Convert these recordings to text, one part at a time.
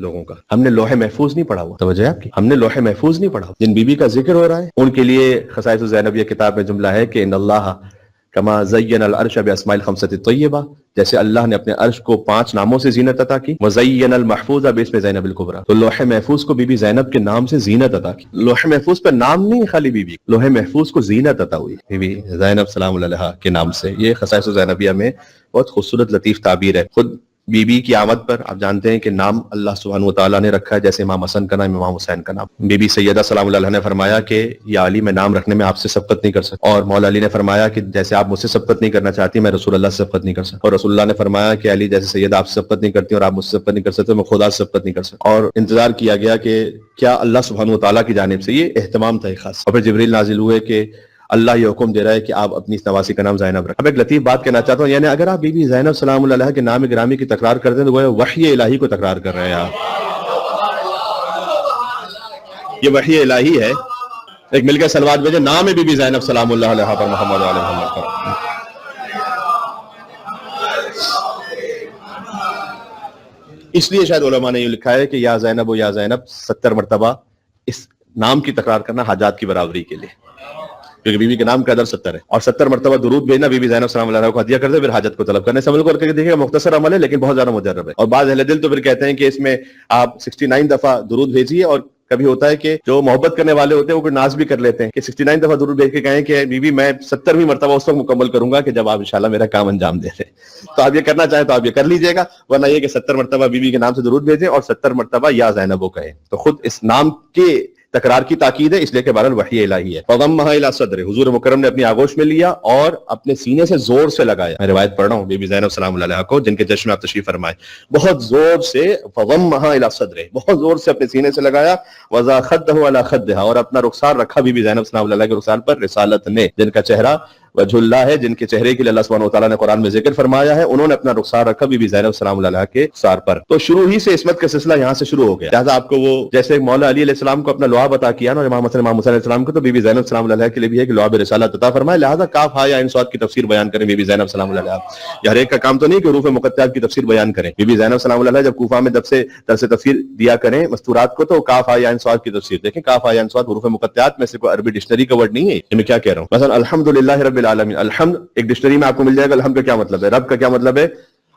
لوگوں کا. ہم نے لوح محفوظ نہیں پڑھا ہوا. توجہ ہے آپ کی, ہم نے لوح محفوظ نہیں پڑھا. جن بیوی کا ذکر ہو رہا ہے ان کے لیے خصائص الزینب یہ کتاب میں جملہ ہے کہ ان اللہ کما زین العرش باسماء الخمسۃ الطیبہ, جیسے اللہ نے اپنے عرش کو 5 ناموں سے زینت عطا کی. وزین المحفوظ باسم زینب الکبریٰ, تو لوح محفوظ کو بی بی زینب کے نام سے زینت عطا کی. لوح محفوظ پر نام نہیں خالی بی, لوح محفوظ کو زینت عطا ہوئی بی بی زینب سلام اللہ علیہا کے نام سے. یہ خصائص الزینبیہ میں بہت خوبصورت لطیف تعبیر ہے. خود بی بی کی آمد پر آپ جانتے ہیں کہ نام اللہ سبحانہ وتعالیٰ نے رکھا ہے, جیسے امام حسن کا نام, امام حسین کا نام. بی بی سیدہ سلام اللہ علیہا نے فرمایا کہ یا علی, میں نام رکھنے میں آپ سے سبقت نہیں کر سکتا. اور مولا علی نے فرمایا کہ جیسے آپ مجھ سے سبقت نہیں کرنا چاہتی, میں رسول اللہ سے سبقت نہیں کر سکتا. اور رسول اللہ نے فرمایا کہ علی, جیسے سیدہ آپ سے سبقت نہیں کرتی اور آپ مجھ سے سبقت نہیں کر سکتے, میں خدا سے سبقت نہیں کر سکتا. اور انتظار کیا گیا کہ کیا اللہ سبحانہ وتعالیٰ کی جانب سے, یہ اہتمام تھا خاص. اور پھر جبریل نازل ہوئے کہ اللہ یہ حکم دے رہا ہے کہ آپ اپنی اس نواسی کا نام زینب رکھیں. اب ایک لطیف بات کہنا چاہتا ہوں, یعنی اگر آپ بی بی زینب سلام اللہ علیہا کے نام گرامی کی تکرار کرتے ہیں تو وہ وحی الہی کو تکرار کر رہے ہیں آپ. یہ وحی الہی ہے. ایک مل کے صلوات بھیجیں, نام ہے بی بی زینب سلام اللہ علیہا پر محمد علیہ محمد پر. اس لیے شاید علماء نے یہ لکھا ہے کہ یا زینب و یا زینب 70 مرتبہ اس نام کی تکرار کرنا حاجات کی برابری کے لیے, کیونکہ بی بی کے نام کا قدر 70 ہے. اور 70 مرتبہ درود بھیجنا بی بی زینب سلام اللہ علیہا کو ہدیہ کر دے, پھر حاجت کو طلب کرنے سے عمل کر کے دیکھیے, مختصر عمل ہے لیکن بہت زیادہ مجرب ہے. اور بعض اہل دل تو پھر کہتے ہیں کہ اس میں آپ 69 دفعہ درود بھیجیے, اور کبھی ہوتا ہے کہ جو محبت کرنے والے ہوتے ہیں وہ کوئی ناز بھی کر لیتے ہیں کہ 69 دفعہ درود بھیج کے کہیں کہ بی بی میں 70ویں مرتبہ اس وقت مکمل کروں گا کہ جب آپ انشاءاللہ میرا کام انجام دے دیں. تو آپ یہ کرنا چاہیں تو آپ یہ کر لیجئے گا, ورنہ یہ کہ 70 مرتبہ بی بی کے نام سے درود بھیجیں اور 70 مرتبہ یا زینب وہ کہیں. تو خود اس نام کے تکرار کی تاکید ہے, اس لیے کہ بہرحال وحی الہی ہے. فضمھا الی صدرہ, حضور مکرم نے اپنی آغوش میں لیا اور اپنے سینے سے زور سے لگایا. میں روایت پڑھ رہا ہوں بی بی زینب سلام اللہ علیہا کو, جن کے جشن میں آپ تشریف فرمائے, بہت زور سے فضمھا الی صدرہ, بہت زور سے اپنے سینے سے لگایا. وضع خدہ علی خدہا, اور اپنا رخسار رکھا بی بی زینب سلام اللہ علیہا کے رخسار پر. رسالت نے, جن کا چہرہ وجہ اللہ ہے, جن کے چہرے کے لیے اللہ سبحانہ وتعالیٰ نے قرآن میں ذکر فرمایا ہے, انہوں نے اپنا رخسار رکھا بی بی زینب سلام اللہ علیہا کے رخسار پر. تو شروع ہی سے عصمت کا سلسلہ یہاں سے شروع ہو گیا. لہٰذا آپ کو وہ جیسے مولا علی علیہ السلام کو اپنا لعاب عطا کیا نا, امام حسن امام حسین علیہ السلام کو, تو بی بی زینب سلام اللہ علیہا کے لیے بھی ہے کہ لعاب رسالت عطا فرمائے. لہٰذا کاف ہا یا عین صاد کی تفسیر بیان کریں بی بی زینب سلام اللہ علیہا. یہ ہر ایک کا کام تو نہیں کہ حروف مقطعات کی تفسیر بیان کریں. بی بی زینب سلام اللہ علیہا جب کوفہ میں درس تفسیر دیا کریں مستورات کو, تو کاف ہا یا عین صاد کی تفسیر دیکھیں. کاف ہا یا عین صاد حروف مقطعات میں سے کوئی عربی ڈکشنری کا ورڈ نہیں ہے. میں کیا کہہ رہا ہوں, مثلا الحمدللہ رب العالمین, الحمد ایک ڈکشنری میں آپ کو مل جائے گا الحمد کا کیا مطلب ہے, رب کا کیا مطلب ہے,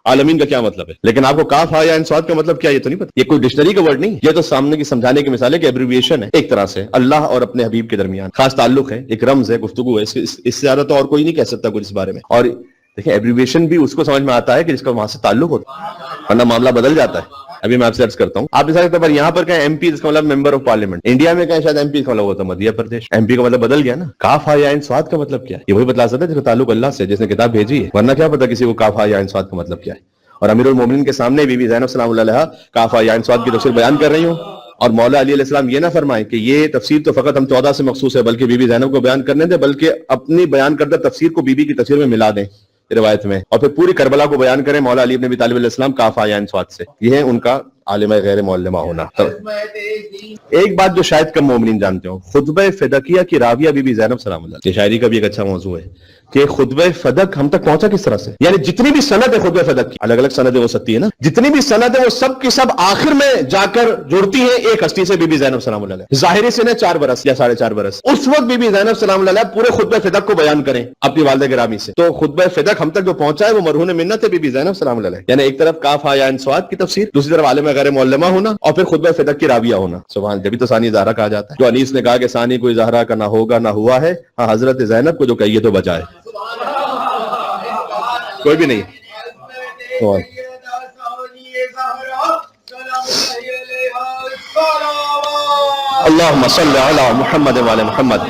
عالمین کا کیا مطلب ہے. لیکن آپ کو کاف ہا یا عین صاد کا مطلب کیا, یہ تو نہیں پتہ. یہ کوئی ڈکشنری کا ورڈ نہیں, یہ تو سامنے کی سمجھانے کی مثال ہے کہ ایبریویشن ہے ایک طرح سے. اللہ اور اپنے حبیب کے درمیان خاص تعلق ہے, ایک رمز ہے, گفتگو ہے. اس سے زیادہ تو اور کوئی نہیں کہہ سکتا کچھ اس بارے میں. اور دیکھیں ایبریویشن بھی اس کو سمجھ میں آتا ہے کہ جس کا وہاں سے تعلق ہوتا ہے, ورنہ معاملہ بدل جاتا ہے. ابھی میں آپ سے عرض کرتا ہوں, آپ مثال کے طور پر یہاں پر کہیں ایم پی, اس کا مطلب ممبر آف پارلیمنٹ. انڈیا میں کہیں شاید ایم پی کا مطلب ہوتا ہے مدھیہ پردیش. ایم پی کا مطلب بدل گیا نا. کاف ہا یا عین صاد کا مطلب کیا ہے, یہ وہی بتلا سکتا ہے جس کا تعلق اللہ سے, جس نے کتاب بھیجی ہے. ورنہ کیا پتا کسی کو کاف ہا یا عین صاد کا مطلب کیا ہے. اور امیر المومنین کے سامنے بی بی زینب سلام اللہ علیہا کاف ہا یا عین صاد کی تفسیر بیان کر رہی ہوں, اور مولا علی علیہ السلام یہ نہ فرمائیں کہ یہ تفسیر تو فقط ہم 14 سے مخصوص ہے, بلکہ بی بی زینب کو بیان کرنے دیں, بلکہ اپنی بیان کردہ تفسیر کو بی بی کی تفسیر میں ملا دیں روایت میں, اور پھر پوری کربلا کو بیان کریں مولا علی بن ابی طالب علیہ السلام کاف ہا یا عین صاد سے. یہ ہے ان کا عالمہ غیر معلمہ ہونا. ایک بات جو شاید کم مومنین جانتے ہو, خطبہ فدقیہ کی راویہ بی بی زینب سلام اللہ, یہ شاعری کا بھی ایک اچھا موضوع ہے کہ خطبہ فدق ہم تک پہنچا کس طرح سے. یعنی جتنی بھی سند ہے خطبہ فدق کی, الگ الگ سندیں ہو سکتی ہے نا, جتنی بھی سند ہے وہ سب کی سب آخر میں جا کر جڑتی ہیں ایک ہستی سے, بی بی زینب سلام اللہ علیہ. ظاہری سے 4 برس یا 4.5 برس, اس وقت بی بی زینب سلام اللہ علیہ پورے خطبہ فدق کو بیان کریں اپنی والدہ گرامی سے. تو خطبہ فدق ہم تک جو پہنچا ہے وہ مرہون منت ہے بی بی زینب سلام اللہ علیہ. یعنی ایک طرف کاف ہا یا عین صاد کی تفسیر, دوسری طرف عالمہ غیر معلمہ ہونا, اور پھر خطبہ فدق کی راویہ ہونا. سبحان, جبھی تو ثانی زہرا کہا جاتا ہے. جو انیس نے کہا کہ ثانی کوئی زہرا کا نہ ہوگا نہ ہوا ہے, ہاں حضرت زینب کو جو کہیے تو بجائے کوئی بھی نہیں. اللہم صلی علی محمد وعلی محمد.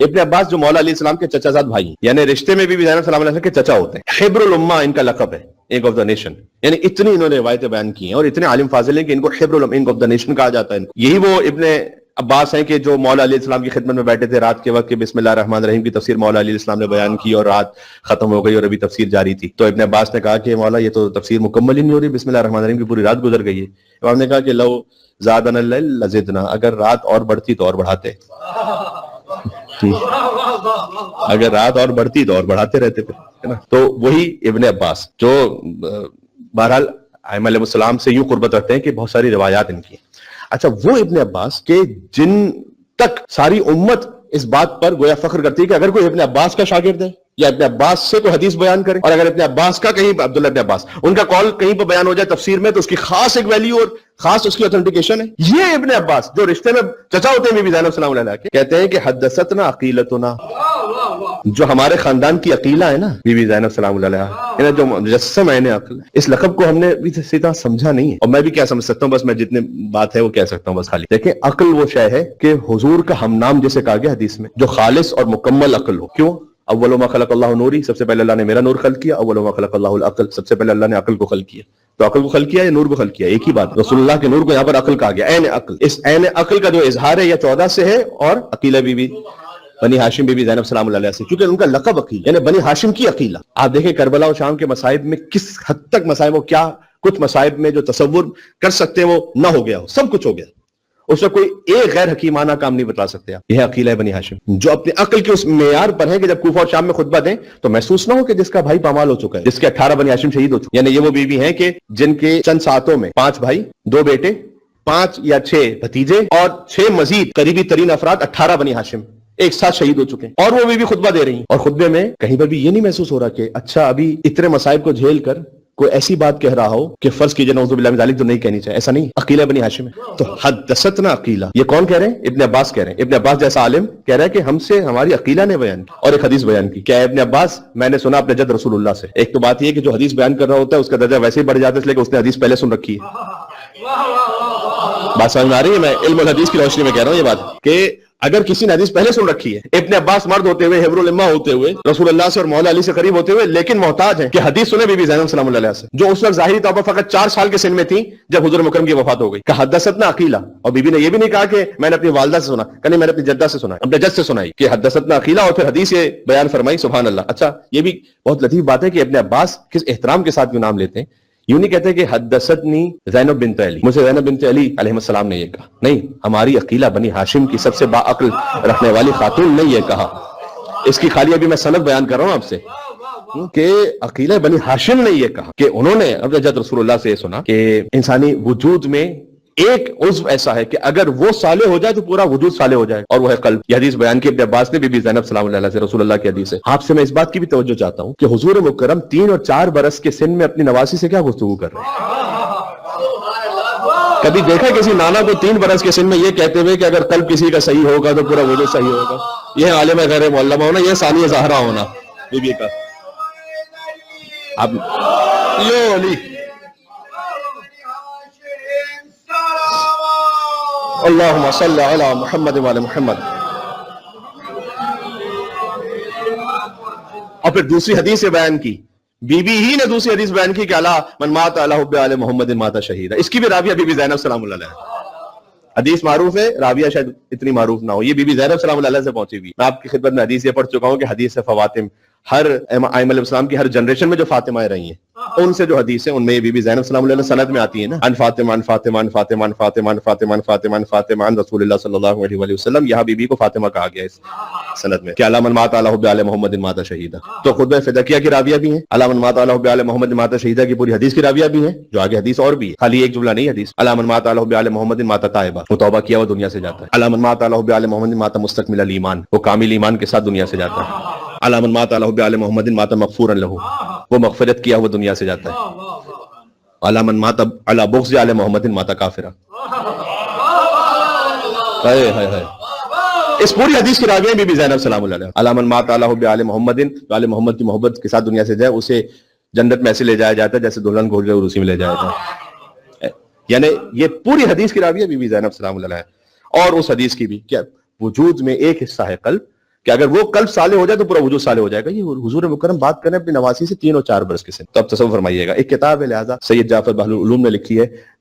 ابن عباس جو مولا علیہ السلام کے چچا زاد بھائی, یعنی رشتے میں بھی زینب سلام علیہ کے چچا ہوتے ہیں. حبر الامہ ان کا لقب ہے, ایک آف دا نیشن. یعنی اتنی انہوں نے روایتیں بیان کی ہیں اور اتنے عالم فاضل ہیں کہ ان کو حبر الامہ, ان کو آف دا نیشن کہا جاتا ہے. یہی وہ ابن عباس ہیں کہ جو مولا علیہ السلام کی خدمت میں بیٹھے تھے رات کے وقت کہ بسم اللہ الرحمن الرحیم کی تفسیر مولا علیہ السلام نے بیان کی اور رات ختم ہو گئی اور ابھی تفسیر جاری تھی. تو ابن عباس نے کہا کہ مولا یہ تو تفسیر مکمل ہی نہیں ہو رہی, بسم اللہ الرحمن الرحیم کی پوری رات گزر گئی ہے. امام نے کہا کہ لو زادنا اللیل لزدنا, اگر رات اور بڑھتی تو اور بڑھاتے, اگر رات اور بڑھتی تو اور بڑھاتے رہتے پھر, ہے نا. تو وہی ابن عباس جو بہرحال ائمہ علیہ السلام سے یوں قربت رکھتے ہیں کہ بہت ساری روایات ان کی. اچھا وہ ابن عباس کے جن تک ساری امت اس بات پر گویا فخر کرتی ہے کہ اگر کوئی ابن عباس کا شاگرد ہے یا ابن عباس سے کوئی حدیث بیان کرے, اور اگر ابن عباس کا کہیں عبداللہ ابن عباس ان کا قول کہیں پر بیان ہو جائے تفسیر میں, تو اس کی خاص ایک ویلیو اور خاص اس کی اوتھینٹیکیشن ہے. یہ ابن عباس جو رشتے میں چچا ہوتے ہیں بی بی زینب السلام علیہ کے, کہتے ہیں کہ حدثتنا عقیلتنا, جو ہمارے خاندان کی عقیلہ ہے نا بی بی زینب السلام علیہ, جو مجسم عین عقل, اس لقب کو ہم نے بھی اسی طرح سمجھا نہیں ہے, اور میں بھی کیا سمجھ سکتا ہوں, بس میں جتنے بات ہے وہ کہہ سکتا ہوں بس خالی. دیکھیں عقل وہ شے ہے کہ حضور کا ہم نام جسے کہا گیا حدیث میں, جو خالص اور مکمل عقل ہو. کیوں؟ اول ما خلق اللہ نوری, سب سے پہلے اللہ نے میرا نور خلق کیا. اول ما خلق اللہ العقل, سب سے پہلے اللہ نے عقل کو خلق کیا. تو عقل کو خلق کیا یا نور کو خلق کیا؟ ایک ہی بات. رسول اللہ کے نور کو یہاں پر عقل کہا گیا, عین عقل. اس عین عقل کا جو اظہار ہے یہ 14 سے ہے, اور عقیلہ بی بی بنی ہاشم بی بی زینب السلام علیہ سے, کیونکہ ان کا لقب عقیل یعنی بنی ہاشم کی عقیلہ. آپ دیکھیں کربلا و شام کے مصائب میں کس حد تک مصائب, کیا کچھ مصائب میں جو تصور کر سکتے ہیں وہ نہ ہو گیا ہو, سب کچھ ہو گیا. اس میں کوئی ایک غیر حکیمانہ کام نہیں بتا سکتے آپ. یہ عقیلہ ہے بنی ہاشم, جو اپنے عقل کے اس معیار پر ہے کہ جب کوفہ اور شام میں خطبہ دیں تو محسوس نہ ہو کہ جس کا بھائی پامال ہو چکا ہے, جس کے 18 بنی ہاشم شہید ہو چکے. یعنی یہ وہ بیوی ہیں کہ جن کے چند ساتوں میں 5 بھائی, 2 بیٹے, 5 یا 6 بھتیجے اور 6 مزید قریبی ترین افراد 18 بنی ہاشم ایک ساتھ شہید ہو چکے ہیں, اور وہ بھی خطبہ دے رہی ہیں. اور خطبے میں کہیں پر بھی یہ نہیں محسوس ہو رہا کہ اچھا ابھی اتنے مصائب کو جھیل کر کوئی ایسی بات کہہ رہا ہو کہ فرض کیجئے نعوذ باللہ من ذالک تو نہیں کہنی چاہیے. ایسا نہیں, عقیلہ بنی ہاشم ہے. تو حدثتنا عقیلہ, یہ کون کہہ رہے ہیں؟ ابن عباس کہہ رہے ہیں. ابن عباس جیسا عالم کہہ رہا ہے کہ ہم سے ہماری عقیلہ نے بیان کی اور ایک حدیث بیان کی. کیا ہے ابن عباس؟ میں نے سنا اپنے جد رسول اللہ سے. ایک تو بات یہ کہ جو حدیث بیان کر رہا ہوتا ہے اس کا درجہ ویسے ہی بڑھ جاتا ہے, اس لیے کہ اس نے حدیث پہلے سن رکھی ہے. بات سمجھ میں آ رہی ہے؟ میں علم الحدیث کی روشنی میں کہہ رہا ہوں یہ بات کہ اگر کسی نے حدیث پہلے سن رکھی ہے, ابن عباس مرد ہوتے ہوئے, حبر الامہ ہوتے ہوئے, رسول اللہ سے اور مولا علی سے قریب ہوتے ہوئے, لیکن محتاج ہیں کہ حدیث سنے بی بی زینب السلام علیہ سے, جو اس وقت ظاہری طور پر فقط 4 سال کے سن میں تھی جب حضور مکرم کی وفات ہو گئی. کہ حدثتنا عقیلہ, اور بی بی نے یہ بھی نہیں کہا کہ میں نے اپنی والدہ سے سنا, کہ نہیں میں نے اپنی جدہ سے سنا, اپنے جد سے سنائی, کہ حدثتنا عقیلہ, اور پھر حدیث یہ بیان فرمائی. سبحان اللہ. اچھا یہ بھی بہت لطیف بات ہے کہ ابن عباس کس احترام کے ساتھ نام لیتے ہیں. یوں نہیں کہتے کہ حدثتنی زینب بنت علی, مجھے زینب بنت علی علیہ السلام نے یہ کہا. نہیں, ہماری عقیلہ بنی ہاشم کی سب سے باعقل رکھنے والی خاتون نے یہ کہا. اس کی خالی ابھی میں سند بیان کر رہا ہوں آپ سے کہ عقیلہ بنی ہاشم نے یہ کہا کہ انہوں نے اپنے جد رسول اللہ سے یہ سنا کہ انسانی وجود میں ایک عضو ایسا ہے کہ اگر وہ صالح ہو جائے تو پورا وجود صالح ہو جائے, اور وہ ہے قلب. یہ حدیث بیان کی ابن عباس نے بی بی زینب السلام علیہ سے, رسول اللہ کی حدیث ہے. آپ سے میں اس بات کی بھی توجہ چاہتا ہوں کہ حضور مکرم 3 اور 4 برس کے سن میں اپنی نواسی سے کیا گفتگو کر رہے ہیں. کبھی دیکھا کسی نانا کو 3 برس کے سن میں یہ کہتے ہوئے کہ اگر قلب کسی کا صحیح ہوگا تو پورا وجود صحیح ہوگا؟ یہ عالم غیر معلمہ ہونا, یہ ثانیہ زہرا ہونا بی بی کا. اب یو علی اللہم صلی علی محمد وعلی محمد. اور پھر دوسری حدیث بیان کی, بی بی ہی نے دوسری حدیث بیان کی کہ الا من مات علی حب آل محمد مات شہیدا. اس کی بھی راویہ بی بی زینب السلام علیہ ہے. حدیث معروف ہے, راویہ شاید اتنی معروف نہ ہو. یہ بی بی زینب السلام علیہ سے پہنچی ہوئی. میں آپ کی خدمت میں حدیث یہ پڑھ چکا ہوں کہ حدیث فواتم, ہر ائمہ علیہ السلام کی ہر جنریشن میں جو فاطمہ رہی ہیں ان سے جو حدیث ہے ان میں یہ بی بی زینب السلام علیہ سند میں آتی ہے نا, ان فاطمہ ان فاطمہ ان فاطمہ ان فاطمہ ان فاطمہ ان فاطمہ ان فاطمہ ان رسول اللہ صلی اللہ علیہ وآلہ وسلم. یہاں بی بی کو فاطمہ کہا گیا اس سند میں کہ الا من مات علی حب آل محمد مات شہیدا. تو خطبہ فدکیہ کی راویہ بھی ہیں, الا من مات علی حب آل محمد مات شہیدا کی پوری حدیث کی راویہ بھی ہیں, جو آگے حدیث اور بھی ہے, خالی ایک جملہ نہیں حدیث. الا من مات علی حب آل محمد مات تائبا, وہ توبہ کیا وہ دنیا سے جاتا ہے. الا من مات علی حب آل محمد مات مستکمل الایمان, وہ کامل ایمان کے ساتھ دنیا سے جاتا ہے. الا من مات علی حب آل محمد مات مغفورا له, وہ مغفرت کیا وہ دنیا سے جاتا ہے. الا من مات علی بغض آل محمد مات کافرا. ہائے ہائے ہائے, اس پوری حدیث کی راوی بی بی زینب السلام علیہ. الا من مات علی حب آل محمد, آل محمد کی محبت کے ساتھ دنیا سے جائے, اسے جنت میں ایسے لے جایا جاتا ہے جیسے دلہن کو عروسی میں لے جایا جاتا ہے. یعنی یہ پوری حدیث کی راوی بی بی زینب السلام علیہ. اور اس حدیث کی بھی کہ وجود میں ایک حصہ ہے قلب, کہ اگر وہ قلب صالح ہو جائے تو پورا وجود صالح ہو جائے گا. یہ حضور مکرم بات کرنے اپنی نواسی سے 3 اور 4 برس کے سن. تو اب تصور فرمائیے گا, ایک کتاب ہے لہذا سید جعفر بہل العلوم نے لکھی ہے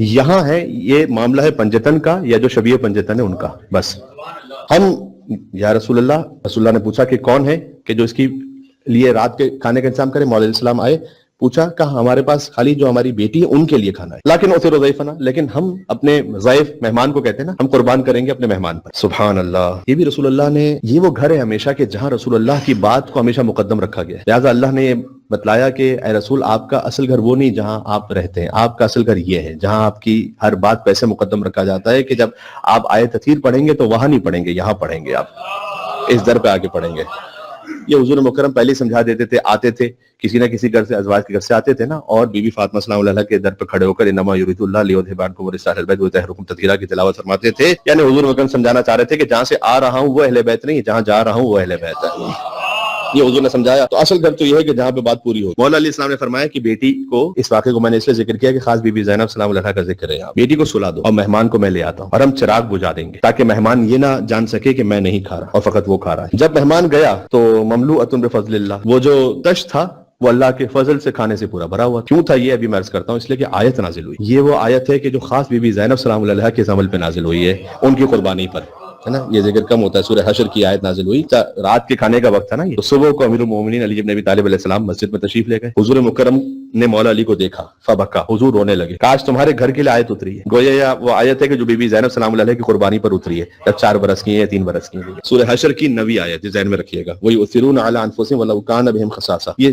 یہاں ہے یہ معاملہ ہے پنجتن کا یا جو شبیہ پنجتن ہے ان کا. بس ہم یا رسول اللہ نے پوچھا کہ کون ہے کہ جو اس کی لیے رات کے کھانے کا انتظام کرے. مولا علیہ السلام آئے, پوچھا کہا ہمارے پاس خالی جو ہماری بیٹی ہے ان کے لیے کھانا ہے. لیکن اثر ضیفنا, لیکن ہم اپنے ضعیف مہمان کو کہتے ہیں نا, ہم قربان کریں گے اپنے مہمان پر. سبحان اللہ. یہ بھی رسول اللہ نے, یہ وہ گھر ہے ہمیشہ کہ جہاں رسول اللہ کی بات کو ہمیشہ مقدم رکھا گیا ہے. لہٰذا اللہ نے یہ بتلایا کہ اے رسول آپ کا اصل گھر وہ نہیں جہاں آپ رہتے ہیں, آپ کا اصل گھر یہ ہے جہاں آپ کی ہر بات پہ ایسے مقدم رکھا جاتا ہے کہ جب آپ آیت تطہیر پڑھیں گے تو وہاں نہیں پڑھیں گے, یہاں پڑھیں گے, آپ اس در پہ آ کے پڑھیں گے. یہ حضور مکرم پہلے سمجھا دیتے تھے. آتے تھے کسی نہ کسی گھر سے, ازواج کے گھر سے آتے تھے نا, اور بی بی فاطمہ سلام اللہ کے در پہ کھڑے ہو کر انما یرید اللہ لیذھب عنکم الرجس اہل البیت ویطہرکم تطہیرا کی تلاوت فرماتے تھے. یعنی حضور مکرم سمجھانا چاہ رہے تھے کہ جہاں سے آ رہا ہوں وہ اہل بیت نہیں, جہاں جا رہا ہوں وہ اہل بیت ہے. یہ حضور نے سمجھایا. تو اصل گھر تو یہ ہے کہ جہاں پہ بات پوری ہو. مولا علیہ السلام نے فرمایا کہ بیٹی کو, اس واقعے کو میں نے اس لیے ذکر کیا کہ خاص بی بی زینب سلام اللہ کا ذکر ہے, بیٹی کو سلا دو اور مہمان کو میں لے آتا ہوں اور ہم چراغ بجھا دیں گے تاکہ مہمان یہ نہ جان سکے کہ میں نہیں کھا رہا اور فقط وہ کھا رہا ہے. جب مہمان گیا تو مملوءۃ بفضل اللہ, وہ جو دشت تھا وہ اللہ کے فضل سے کھانے سے پورا بھرا ہوا. کیوں تھا یہ ابھی میں عرض کرتا ہوں, اس لیے کہ آیت نازل ہوئی. یہ وہ آیت ہے کہ جو خاص بی بی زینب سلام اللہ علیہا کے عمل پہ نازل ہوئی ہے, ان کی قربانی پر ہے نا. یہ ذکر کم ہوتا ہے. سورہ حشر کی آیت نازل ہوئی, رات کے کھانے کا وقت تھا نا, یہ تو صبح کو امیر المومنین علی بن ابی طالب علیہ السلام مسجد میں تشریف لے گئے. حضور مکرم نے مولا علی کو دیکھا, فبکا, حضور رونے لگے. کاش تمہارے گھر کے لیے آیت اتری ہے. گویا وہ آیت ہے کہ جو بی بی زینب سلام اللہ علیہ کی قربانی پر اتری ہے جب 4 برس کی ہے یا 3 برس کی ہے. سورہ حشر کی 9ویں آیت ذہن میں رکھیے گا. وَيُؤْثِرُونَ عَلَىٰ أَنفُسِهِمْ وَلَوْ كَانَ بِهِمْ خَصَاصَةٌ, یہ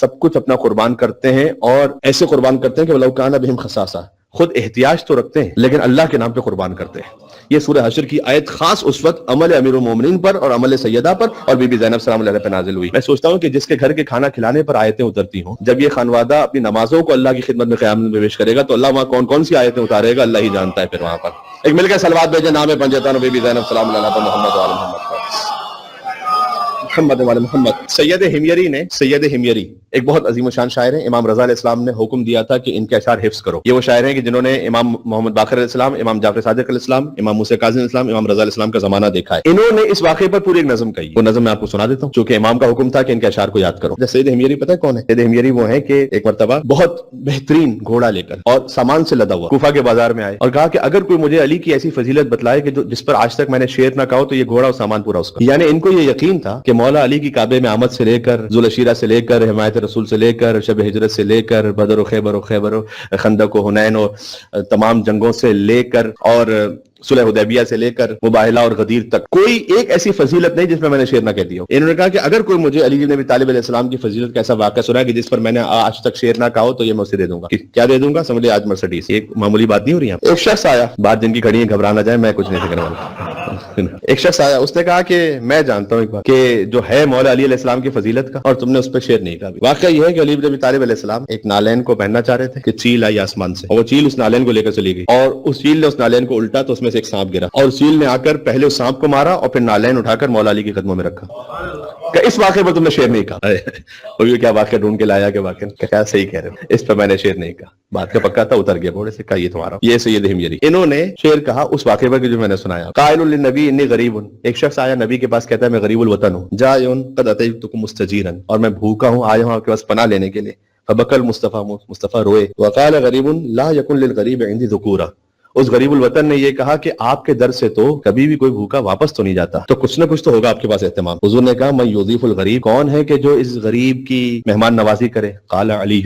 سب کچھ اپنا قربان کرتے ہیں اور ایسے قربان کرتے ہیں کہ وَلَوْ كَانَ بِهِمْ خَصَاصَةٌ, خود احتیاج تو رکھتے ہیں لیکن اللہ کے نام پہ قربان کرتے ہیں. یہ سورہ حشر کی آیت خاص اس وقت عمل امیر المومنین پر اور عمل سیدہ پر اور بی بی زینب سلام اللہ علیہ پہ نازل ہوئی. میں سوچتا ہوں کہ جس کے گھر کے کھانا کھلانے پر آیتیں اترتی ہوں, جب یہ خانوادہ اپنی نمازوں کو اللہ کی خدمت میں قیام میں پیش کرے گا تو اللہ وہاں کون کون سی آیتیں اتارے گا اللہ ہی جانتا ہے. پھر وہاں پر ایک مل کے صلوات بھیجے, نام پنجتن بی بی زینب سلام اللہ علیہ محمد و آل محمد محمد. سید ہمیری نے, سید ہمیری ایک بہت عظیم و شان شاعر ہیں. امام رضا علیہ السلام نے حکم دیا تھا کہ ان کے اشعار حفظ کرو. یہ وہ شاعر ہیں کہ جنہوں نے امام محمد باقر علیہ السلام, امام جعفر صادق علیہ السلام, امام موسیٰ کاظم علیہ السلام, امام رضا علیہ السلام کا زمانہ دیکھا ہے. انہوں نے اس واقعے پر پوری ایک نظم کہی. وہ نظم میں آپ کو سنا دیتا ہوں چونکہ امام کا حکم تھا کہ ان کے اشعار کو یاد کرو. سید ہمیری پتہ ہے کون ہے؟ سید ہمیری وہ ہیں کہ ایک مرتبہ بہت بہترین گھوڑا لے کر اور سامان سے لدا ہوا کوفہ کے بازار میں آئے اور کہا کہ اگر کوئی مجھے علی کی ایسی فضیلت بتلائے کہ جس پر آج تک میں نے شعر نہ کہا تو یہ گھوڑا اور سامان پورا اس کا. یعنی ان کو یہ یقین تھا کہ مولا علی کی کعبے میں آمد سے لے کر, ذوالعشیرہ سے لے کر, حمایت رسول سے لے کر, شب ہجرت سے لے کر, بدر و خیبر و خندق و حنین و تمام جنگوں سے لے کر اور صلح حدیبیہ سے لے کر مباہلہ اور غدیر تک کوئی ایک ایسی فضیلت نہیں جس میں میں نے شعر نہ کہہ دیا ہو. انہوں نے کہا کہ اگر کوئی مجھے علی بن ابی طالب علیہ السلام کی فضیلت کا ایسا واقعہ سنا کہ جس پر میں نے آج تک شعر نہ کہا ہو تو یہ میں اسے دے دوں گا. کیا دے دوں گا؟ سمجھ لیں آج مرسڈیز. ایک معمولی بات نہیں ہو رہی ہے. ایک شخص آیا, بات جن کی کھڑی ہے گھبرا نہ جائے, میں کچھ نہیں کرنے والا. ایک شخص آیا, اس نے کہا کہ میں جانتا ہوں ایک بات کہ جو ہے مولا علی علیہ السلام کی فضیلت کا اور تم نے اس پہ شعر نہیں کہا. واقعہ یہ ہے کہ علی بن ابی طالب علیہ السلام ایک نالین کو پہننا چاہ رہے تھے کہ چیل آئی آسمان سے, اور وہ چیل اس نالین کو لے کر چلی گئی اور اس چیل نے اس نالین کو الٹا تو اس میں سے ایک سانپ گرا اور چیل نے آ کر پہلے اس سانپ کو مارا اور پھر نالین اٹھا کر مولا علی کے قدموں میں رکھا. کہ اس واقعے پر تم نے شعر نہیں کہا. اور یہ کیا واقعہ ڈھونڈ کے لایا کہ واقعہ کیا صحیح کہہ رہے ہو, اس پر میں نے شعر نہیں کہا. بات کا پکا تھا, اتر گیا گھوڑے سے, کہا یہ تمہارا. یہ سید ہمیری, انہوں نے شعر کہا اس واقعے پر جو میں نے سنایا. قائل للنبی انی غریب, ایک شخص آیا نبی کے پاس کہتا ہے میں غریب الوطن ہوں. جائن قد اتیتکم مستجیرا, اور میں بھوکا ہوں, آیا ہوں آپ کے پاس پناہ لینے کے لیے. فبکل مصطفیٰ روئے. وقال غریب لا یکن للغریب عندی ذکورا, اس غریب الوطن نے یہ کہا کہ آپ کے در سے تو کبھی بھی کوئی بھوکا واپس تو نہیں جاتا, تو کچھ نہ کچھ تو ہوگا آپ کے پاس اہتمام. حضور نے کہا من یضیف الغریب, کون ہے کہ جو اس غریب کی مہمان نوازی کرے؟ قال علی,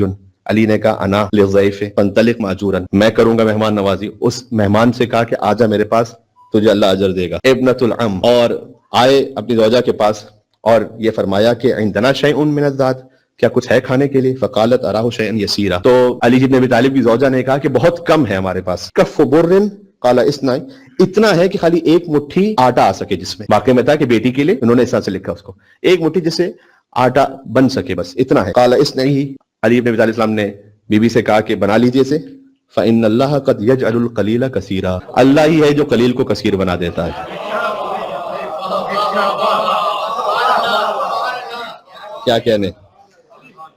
علی نے کہا انا للضیف فانطلق ماجورا, میں کروں گا مہمان نوازی. اس مہمان سے کہا کہ آجا میرے پاس, تجھے اللہ اجر دے گا. ابنۃ العم, اور آئے اپنی زوجہ کے پاس اور یہ فرمایا کہ عندنا شیء من الذات, کیا کچھ ہے کھانے کے لیے؟ فقالت اراہ شیئا یسیرا, تو علی بن ابی طالب کی زوجہ نے کہا کہ بہت کم ہے ہمارے پاس. کف برن قال اسنا, اتنا ہے کہ خالی ایک مٹھی آٹا آ سکے جس میں. واقعے میں تھا کہ بیٹی کے لیے انہوں نے اس طرح سے لکھا اس کو, ایک مٹھی جس سے آٹا بن سکے, بس اتنا ہے. قال اسنا ہی, علی بن ابی طالب السلام نے بی بی سے کہا کہ بنا لیجیے اسے. فإن اللہ قد یجعل القلیل کثیرا, اللہ ہی ہے جو قلیل کو کثیر بنا دیتا ہے. کیا کہنے,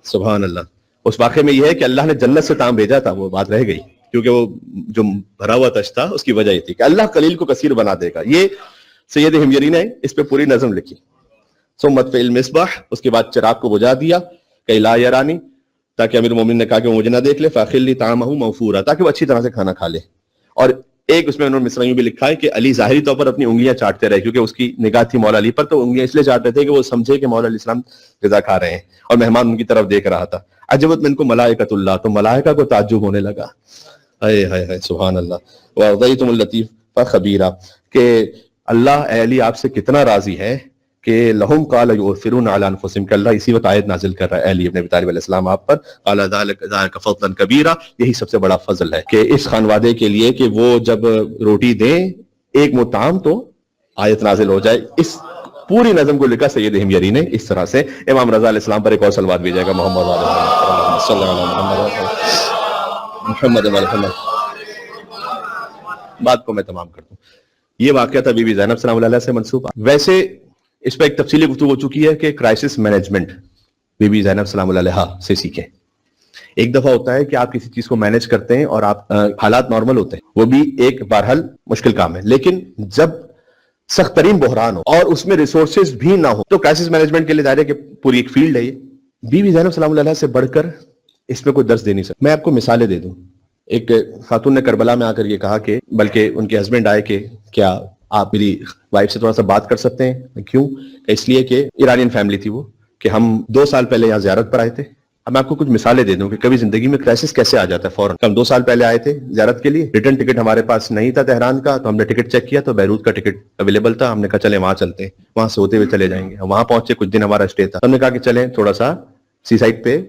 سبحان اللہ. اس واقعے میں یہ ہے کہ اللہ نے جنت سے تام بھیجا تھا, وہ بات رہ گئی کیونکہ وہ جو بھرا ہوا تش تھا اس کی وجہ یہ تھی کہ اللہ قلیل کو کثیر بنا دے گا. یہ سید ہمیری نے اس پہ پوری نظم لکھی. ثم اطفئ المصباح, اس کے بعد چراغ کو بجھا دیا کہ لا یرانی, تاکہ امیر المومنین نے کہا کہ وہ مجھے نہ دیکھ لے، فاخلی طعامہ موفورا، تاکہ وہ اچھی طرح سے کھانا کھا لے. اور ایک اس میں انہوں نے مصرع بھی لکھا ہے کہ علی ظاہری طور پر اپنی انگلیاں چاٹتے رہے، کیونکہ اس کی نگاہ تھی مولا علی پر، تو انگلیاں اس لیے چاٹ رہے تھے کہ وہ سمجھے کہ مولا علیہ السلام غذا کھا رہے ہیں اور مہمان ان کی طرف دیکھ رہا تھا. عجبت من کو ملائکۃ اللہ، تو ملائکہ کو تعجب ہونے لگا. ہائے ہائے ہائے سبحان اللہ. وَرَضَيْتُمُ اللَّطِيفَ خَبِيرًا، کہ اللہ اے علی آپ سے کتنا راضی ہے کہ لہم قال یؤثرون علی انفسہم، کہ اللہ اسی وقت آیت نازل کر رہا ہے علی ابن ابی طالب علیہ السلام آپ پر. قال ذلک فضلا کبیرا، یہی سب سے بڑا فضل ہے کہ اس خانوادے کے لیے کہ وہ جب روٹی دیں ایک مطعم تو آیت نازل ہو جائے. اس پوری نظم کو لکھا سید ہمیری نے اس طرح سے. امام رضا علیہ السلام پر ایک اور صلوات بھی جائے گا، محمد صلی اللہ علیہ محمد محمد. بات کو میں تمام کر دوں. یہ واقعہ تھا بی بی زینب سلام اللہ علیہ سے منسوب. ویسے اس پہ ایک تفصیلی گفتگو ہو چکی ہے کہ کرائسس مینجمنٹ بی بی زینب سلام اللہ علیہ سے سیکھیں. ایک دفعہ ہوتا ہے کہ آپ کسی چیز کو مینج کرتے ہیں اور آپ حالات نارمل ہوتے ہیں، وہ بھی ایک بہرحال مشکل کام ہے، لیکن جب سخت ترین بحران ہو اور اس میں ریسورسز بھی نہ ہو تو کرائسس مینجمنٹ کے لیے دائرے کہ پوری ایک فیلڈ ہے یہ. بی بی زینب سلام اللہ علیہ سے بڑھ کر اس میں کوئی درس دے نہیں سکتا. میں آپ کو مثالیں دے دوں. ایک خاتون نے کربلا میں آ کر یہ کہا کہ بلکہ ان کے ہسبینڈ آئے کہ کیا آپ میری وائف سے تھوڑا سا بات کر سکتے ہیں. کیوں؟ اس لیے کہ ایرانین فیملی تھی وہ، کہ ہم 2 سال پہلے یہاں زیارت پر آئے تھے. اب میں آپ کو کچھ مثالیں دے دوں کہ کبھی زندگی میں کرائسس کیسے آ جاتا ہے فوراً. ہم 2 سال پہلے آئے تھے زیارت کے لیے، ریٹرن ٹکٹ ہمارے پاس نہیں تھا تہران کا، تو ہم نے ٹکٹ چیک کیا تو بیروت کا ٹکٹ اویلیبل تھا. ہم نے کہا چلیں وہاں چلتے ہیں، وہاں سے ہوتے ہوئے چلے جائیں گے. وہاں پہنچے، کچھ دن ہمارا اسٹے تھا. ہم نے کہا کہ چلیں تھوڑا سا سی سائڈ پہ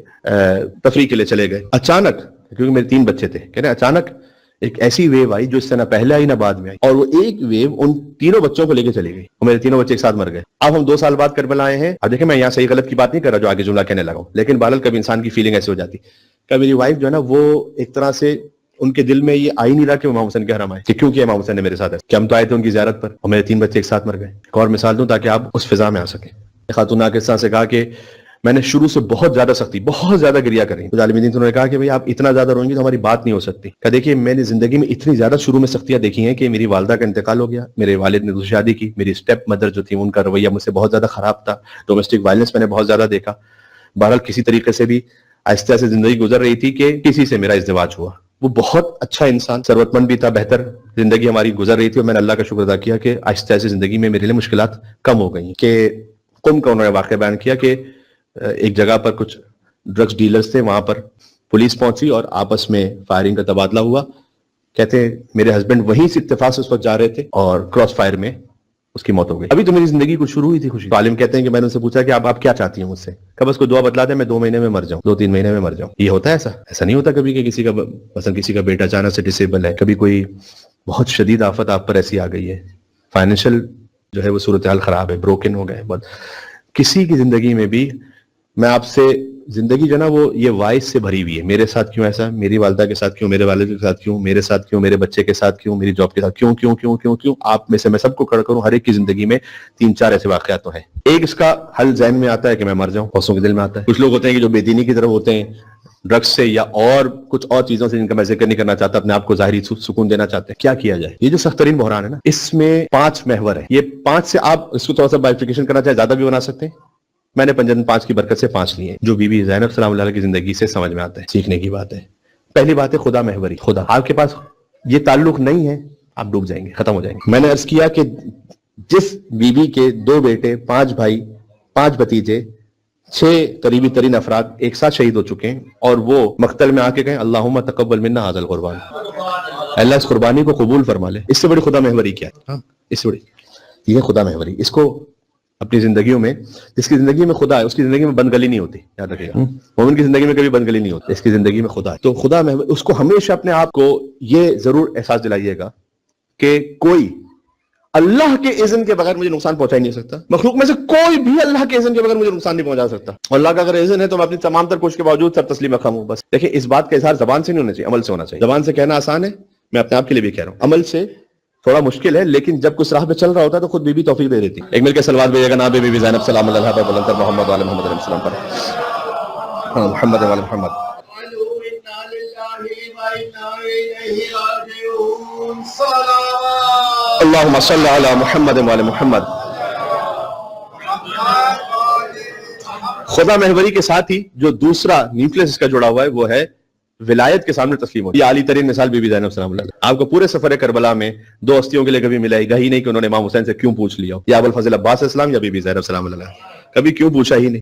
تفریح کے لیے چلے گئے. اچانک، کیونکہ میرے 3 بچے تھے، کہہ رہے اچانک ایک ایسی ویو آئی جو اس سے نہ پہلے آئی نہ بعد میں آئی، اور وہ ایک ویو ان 3 بچوں کو لے کے چلی گئی اور میرے 3 بچے ایک ساتھ مر گئے. اب ہم 2 سال بعد کربلا آئے ہیں. اب دیکھیں میں یہاں صحیح غلط کی بات نہیں کر رہا جو آگے جملہ کہنے لگا ہوں، لیکن بہرحال کبھی انسان کی فیلنگ ایسی ہو جاتی. کہ میری وائف جو ہے نا وہ ایک طرح سے ان کے دل میں یہ آئی نہیں رہا کہ امام حسین کے حرم آئے، کہ کیوں کہ امام حسین نے میرے ساتھ ہے، کہ ہم تو آئے تھے ان کی زیارت پر اور میرے 3 بچے ایک ساتھ مر گئے. ایک اور مثال دوں تاکہ آپ اس فضا میں آ سکیں. خاتون آ کے اس طرح سے کہا کہ میں نے شروع سے بہت زیادہ سختی، بہت زیادہ گریا کری. تو عالم دین انہوں نے کہا کہ بھئی آپ اتنا زیادہ روئیں گی تو ہماری بات نہیں ہو سکتی. کہ دیکھیے میں نے زندگی میں اتنی زیادہ شروع میں سختیاں دیکھی ہیں کہ میری والدہ کا انتقال ہو گیا، میرے والد نے دوسری شادی کی، میری اسٹیپ مدر جو تھی ان کا رویہ مجھ سے بہت زیادہ خراب تھا، ڈومیسٹک وائلنس میں نے بہت زیادہ دیکھا. بہرحال کسی طریقے سے بھی آہستہ سے زندگی گزر رہی تھی کہ کسی سے میرا ازدواج ہوا. وہ بہت اچھا انسان، ثروت مند بھی تھا، بہتر زندگی ہماری گزر رہی تھی، اور میں نے اللہ کا شکر ادا کیا کہ آہستہ آہستہ زندگی میں میرے لیے مشکلات کم ہو گئی. کہ قم کا انہوں نے واقعہ بیان کیا کہ ایک جگہ پر کچھ ڈرگز ڈیلرز تھے، وہاں پر پولیس پہنچی اور آپس میں فائرنگ کا تبادلہ ہوا. کہتے ہیں میرے ہسبینڈ وہیں سے اتفاق سے اس وقت جا رہے تھے اور کراس فائر میں اس کی موت ہو گئی. ابھی تو میری زندگی کو شروع ہوئی تھی خوشی. عالم کہتے ہیں کہ میں نے ان سے پوچھا کہ آپ کیا چاہتی ہیں مجھ سے؟ کہ بس کوئی دعا بتلا دیں، میں 2 مہینے میں مر جاؤں، 2-3 مہینے میں مر جاؤں. یہ ہوتا ہے ایسا نہیں ہوتا کبھی کہ کسی کا مثلا کسی کا بیٹا اچانک سے ڈسیبل ہے، کبھی کوئی بہت شدید آفت آپ پر ایسی آ گئی ہے، فائنینشیل جو ہے وہ صورتحال خراب ہے، بروکن ہو گئے. بس کسی کی زندگی میں بھی میں آپ سے زندگی جو نا وہ یہ وائس سے بھری ہوئی ہے. میرے ساتھ کیوں ایسا، میری والدہ کے ساتھ کیوں، میرے والد کے ساتھ کیوں، میرے ساتھ کیوں، میرے بچے کے ساتھ کیوں، میری جاب کے ساتھ کیوں کیوں کیوں کیوں کیوں. آپ میں سے میں سب کو کھڑا کروں، ہر ایک کی زندگی میں 3-4 ایسے واقعات تو ہیں. ایک اس کا حل ذہن میں آتا ہے کہ میں مر جاؤں، حوثوں کے دل میں آتا ہے. کچھ لوگ ہوتے ہیں کہ جو بے دینی کی طرف ہوتے ہیں، ڈرگز سے یا اور کچھ اور چیزوں سے جن کا میں ذکر نہیں کرنا چاہتا، اپنے آپ کو ظاہری سکون دینا چاہتے ہیں. کیا کیا جائے؟ یہ جو سخت ترین بحران ہے نا، اس میں 5 محور ہیں. یہ 5 سے آپ اس کو تھوڑا سا بائفیکیشن کرنا چاہے زیادہ بھی بنا سکتے ہیں. میں نے پنجن 5 کی برکت سے 5 لیے جو بی بی زینب سلام اللہ علیہ کی زندگی سے سمجھ میں آتے ہیں، سیکھنے کی بات ہے. پہلی بات ہے خدا محوری. خدا آپ کے پاس یہ تعلق نہیں ہے، آپ ڈوب جائیں گے، ختم ہو جائیں گے. میں نے عرض کیا کہ جس بی بی کے 2 بیٹے، 5 بھائی، 5 بھتیجے، 6 قریبی ترین افراد ایک ساتھ شہید ہو چکے ہیں، اور وہ مقتل میں آ کے کہیں اللہم تقبل منا ھذا القربان، اللہ اس قربانی کو قبول فرما لے. اس سے بڑی خدا محوری کیا ہے؟ اس سے بڑی یہ خدا محوری. اس کو اپنی زندگیوں میں، جس کی زندگی میں خدا ہے اس کی زندگی میں بندگلی نہیں ہوتی، یاد رکھیے گا. مومن کی زندگی میں کبھی بندگلی نہیں ہوتی، اس کی زندگی میں خدا ہے. تو خدا میں اس کو ہمیشہ اپنے آپ کو یہ ضرور احساس دلائیے گا کہ کوئی اللہ کے اذن کے بغیر مجھے نقصان پہنچا ہی نہیں سکتا. مخلوق میں سے کوئی بھی اللہ کے اذن کے بغیر مجھے نقصان نہیں پہنچا سکتا. اور اللہ کا اگر اذن ہے تو میں اپنی تمام تر کوشش کے باوجود سر تسلیم رکھا ہوں. بس دیکھیں اس بات کا اظہار زبان سے نہیں ہونا چاہیے، عمل سے ہونا چاہیے. زبان سے کہنا آسان ہے، میں اپنے آپ کے لیے بھی کہہ رہا ہوں، عمل سے تھوڑا مشکل ہے، لیکن جب کچھ راہ پہ چل رہا ہوتا ہے تو خود بی بی توفیق دے دیتی. ایک مل کے صلوات بھیجیے گا نا بی بی زینب سلام اللہ علیہ بلند محمد وعلی محمد علیہ السلام پر، محمد وعلی محمد. اللهم صل على محمد وعلى محمد. خدا محوری کے ساتھ ہی جو دوسرا نیوکلس اس کا جڑا ہوا ہے وہ ہے ولایت کے سامنے تسلیم ہو. یہ عالی ترین مثال بی بی زینب سلام اللہ علیہ. آپ کو پورے سفر کربلا میں دو ہستیوں کے لیے کبھی ملا ہی نہیں کہ انہوں نے امام حسین سے کیوں پوچھ لیا یا ابو الفضل عباس اسلام یا بی بی زینب سلام اللہ علیہ, کبھی کیوں پوچھا ہی نہیں.